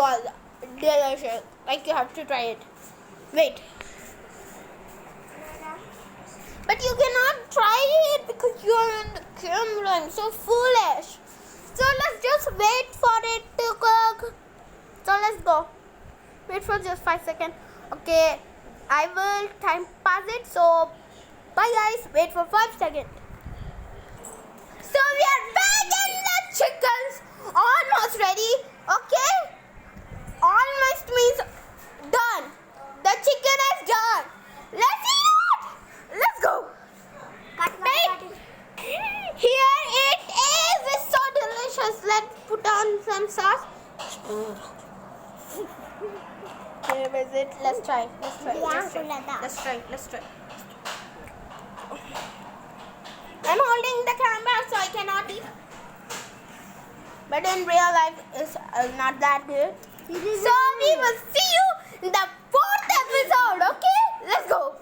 was delicious. Like, you have to try it. Wait. But you cannot try it because you are in the camera. I'm so foolish. So let's just wait for it to cook. So let's go. Wait for just 5 seconds. Okay, I will time pass it. So bye guys. Wait for 5 seconds. So we are back and the chicken's almost ready. Okay, almost means done. The chicken is done. Let's eat it. Let's go. Wait. Here it is. It's so delicious. Let's put on some sauce. Here is it. Let's try. Let's try. I'm holding the camera so I cannot eat. But in real life, it's not that good. So we will see you in the 4th episode. Okay? Let's go.